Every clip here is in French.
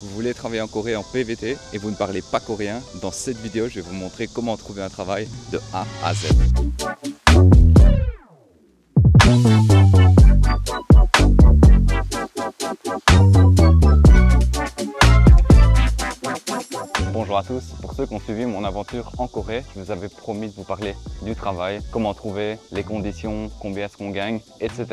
Vous voulez travailler en Corée en PVT et vous ne parlez pas coréen? Dans cette vidéo, je vais vous montrer comment trouver un travail de A à Z. Bonjour à tous, pour ceux qui ont suivi mon aventure en Corée, je vous avais promis de vous parler du travail, comment trouver, les conditions, combien est-ce qu'on gagne, etc.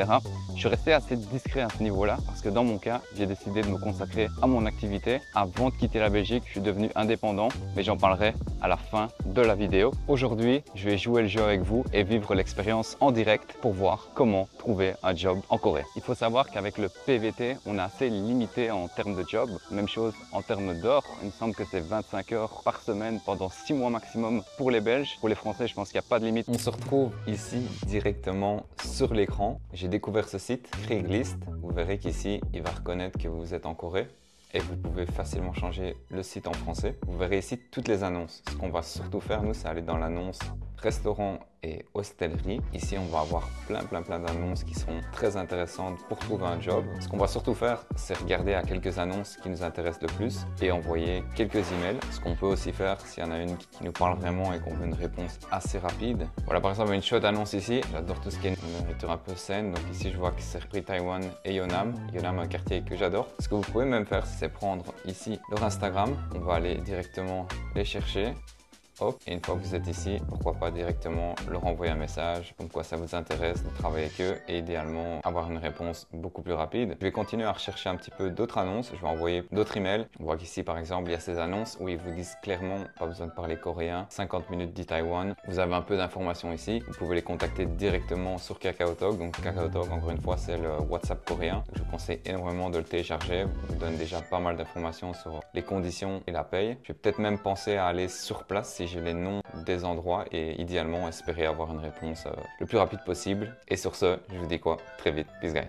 Je suis resté assez discret à ce niveau-là parce que dans mon cas, j'ai décidé de me consacrer à mon activité. Avant de quitter la Belgique, je suis devenu indépendant, mais j'en parlerai à la fin de la vidéo. Aujourd'hui, je vais jouer le jeu avec vous et vivre l'expérience en direct pour voir comment trouver un job en Corée. Il faut savoir qu'avec le PVT, on est assez limité en termes de job. Même chose en termes d'heures, il me semble que c'est 25 heures par semaine pendant 6 mois maximum pour les Belges. Pour les Français, je pense qu'il n'y a pas de limite. On se retrouve ici directement sur l'écran. J'ai découvert ce site, Craigslist. Vous verrez qu'ici, il va reconnaître que vous êtes en Corée et vous pouvez facilement changer le site en français. Vous verrez ici toutes les annonces. Ce qu'on va surtout faire, nous, c'est aller dans l'annonce restaurant et hostellerie. Ici, on va avoir plein d'annonces qui seront très intéressantes pour trouver un job. Ce qu'on va surtout faire, c'est regarder à quelques annonces qui nous intéressent le plus et envoyer quelques emails. Ce qu'on peut aussi faire, s'il y en a une qui nous parle vraiment et qu'on veut une réponse assez rapide. Voilà, par exemple, une chaude annonce ici. J'adore tout ce qui est nourriture un peu saine. Donc ici, je vois que c'est Free Taiwan et Yeonam. Yeonam, un quartier que j'adore. Ce que vous pouvez même faire, c'est prendre ici leur Instagram. On va aller directement les chercher. Hop. Et une fois que vous êtes ici, pourquoi pas directement leur envoyer un message comme quoi ça vous intéresse de travailler avec eux et idéalement avoir une réponse beaucoup plus rapide. Je vais continuer à rechercher un petit peu d'autres annonces, je vais envoyer d'autres emails. On voit qu'ici par exemple il y a ces annonces où ils vous disent clairement pas besoin de parler coréen, 50 minutes d'Itaewon. Vous avez un peu d'informations ici, vous pouvez les contacter directement sur KakaoTalk. Donc KakaoTalk, encore une fois, c'est le WhatsApp coréen. Je vous conseille énormément de le télécharger, il vous donne déjà pas mal d'informations sur les conditions et la paye. Je vais peut-être même penser à aller sur place si j'ai les noms des endroits et idéalement espérer avoir une réponse le plus rapide possible. Et sur ce, je vous dis quoi? Très vite. Peace guys.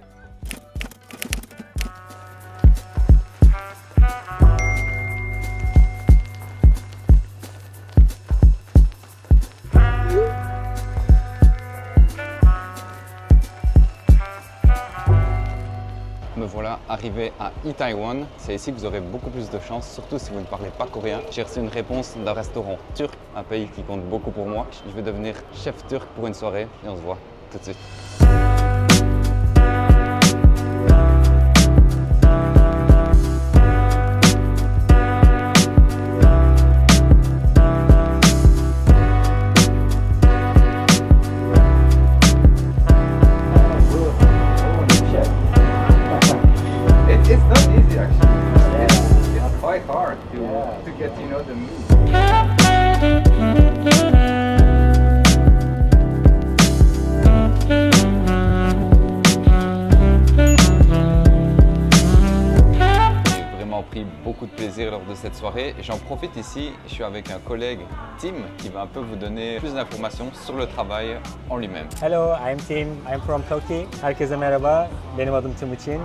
Me voilà arrivé à Itaewon. C'est ici que vous aurez beaucoup plus de chance, surtout si vous ne parlez pas coréen. J'ai reçu une réponse d'un restaurant turc, un pays qui compte beaucoup pour moi. Je vais devenir chef turc pour une soirée et on se voit tout de suite. Hard to get to know the mood. J'ai vraiment pris beaucoup de plaisir lors de cette soirée. J'en profite ici, je suis avec un collègue, Tim, qui va un peu vous donner plus d'informations sur le travail en lui-même. Hello, I'm Tim. I'm from Turkey. Herkese merhaba. Benim adım Timuçin.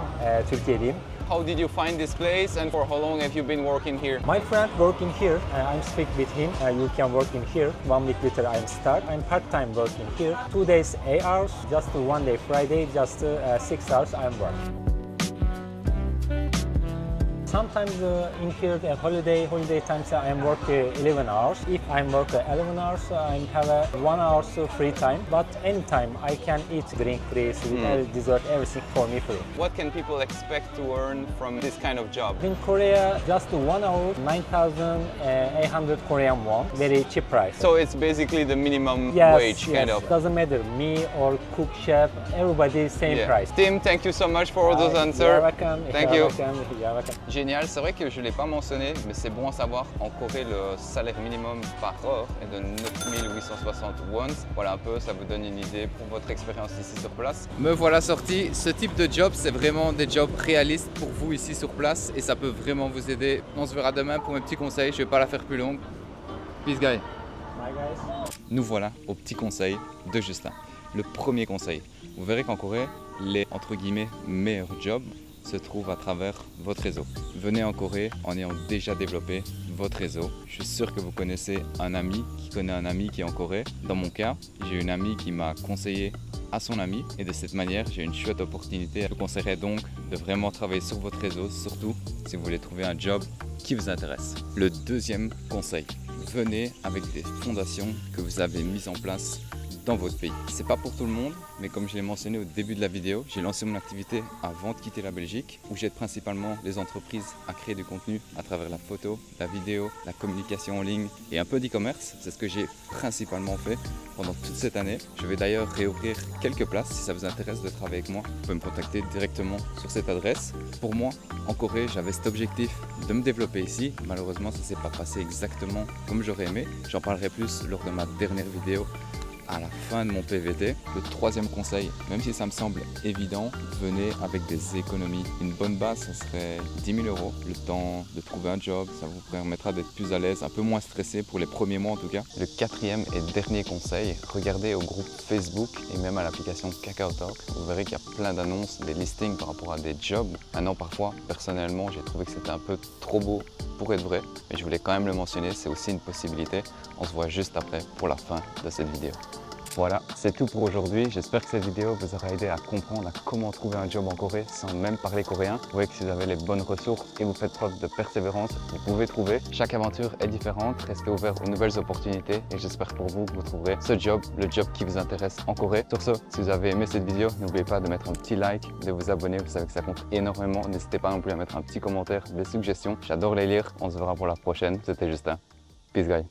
Türkiye'liyim. How did you find this place and for how long have you been working here? My friend working here. I'm speak with him. You can work in here. 1 week later I'm start. I'm part-time working here. 2 days 8 hours. Just 1 day Friday. Just 6 hours I'm working. Sometimes in here the holiday times I'm work 11 hours. If I'm work 11 hours, I have 1 hour free time. But anytime I can eat, drink free, sweet, dessert, everything for me free. What can people expect to earn from this kind of job? In Korea, just 1 hour, 9,800 Korean won. Very cheap price. So it's basically the minimum yes, wage, yes. kind of. Doesn't matter, me or cook chef, everybody same price. Tim, thank you so much for all those answers. You're welcome. Thank you. You're welcome. Génial, c'est vrai que je ne l'ai pas mentionné, mais c'est bon à savoir. En Corée, le salaire minimum par heure est de 9860 won. Voilà un peu, ça vous donne une idée pour votre expérience ici sur place. Me voilà sorti. Ce type de job, c'est vraiment des jobs réalistes pour vous ici sur place et ça peut vraiment vous aider. On se verra demain pour mes petits conseils. Je ne vais pas la faire plus longue. Peace, guys. Bye, guys. Nous voilà aux petits conseils de Justin. Le premier conseil, vous verrez qu'en Corée, les entre guillemets meilleurs jobs se trouve à travers votre réseau. Venez en Corée en ayant déjà développé votre réseau. Je suis sûr que vous connaissez un ami qui connaît un ami qui est en Corée. Dans mon cas, j'ai une amie qui m'a conseillé à son ami et de cette manière, j'ai une chouette opportunité. Je vous conseillerais donc de vraiment travailler sur votre réseau, surtout si vous voulez trouver un job qui vous intéresse. Le deuxième conseil, venez avec des fondations que vous avez mises en place dans votre pays. C'est pas pour tout le monde, mais comme je l'ai mentionné au début de la vidéo, j'ai lancé mon activité avant de quitter la Belgique, où j'aide principalement les entreprises à créer du contenu à travers la photo, la vidéo, la communication en ligne et un peu d'e-commerce. C'est ce que j'ai principalement fait pendant toute cette année. Je vais d'ailleurs réouvrir quelques places. Si ça vous intéresse de travailler avec moi, vous pouvez me contacter directement sur cette adresse. Pour moi, en Corée, j'avais cet objectif de me développer ici. Malheureusement, ça ne s'est pas passé exactement comme j'aurais aimé. J'en parlerai plus lors de ma dernière vidéo à la fin de mon PVT. Le troisième conseil, même si ça me semble évident, venez avec des économies. Une bonne base, ça serait 10 000 €. Le temps de trouver un job, ça vous permettra d'être plus à l'aise, un peu moins stressé pour les premiers mois en tout cas. Le quatrième et dernier conseil, regardez au groupe Facebook et même à l'application KakaoTalk. Vous verrez qu'il y a plein d'annonces, des listings par rapport à des jobs. Maintenant, parfois, personnellement, j'ai trouvé que c'était un peu trop beau pour être vrai, mais je voulais quand même le mentionner, c'est aussi une possibilité. On se voit juste après pour la fin de cette vidéo. Voilà, c'est tout pour aujourd'hui. J'espère que cette vidéo vous aura aidé à comprendre comment trouver un job en Corée sans même parler coréen. Vous voyez que si vous avez les bonnes ressources et vous faites preuve de persévérance, vous pouvez trouver. Chaque aventure est différente, restez ouvert aux nouvelles opportunités et j'espère pour vous que vous trouverez ce job, le job qui vous intéresse en Corée. Sur ce, si vous avez aimé cette vidéo, n'oubliez pas de mettre un petit like, de vous abonner, vous savez que ça compte énormément. N'hésitez pas non plus à mettre un petit commentaire, des suggestions. J'adore les lire. On se verra pour la prochaine. C'était Justin. Peace guys.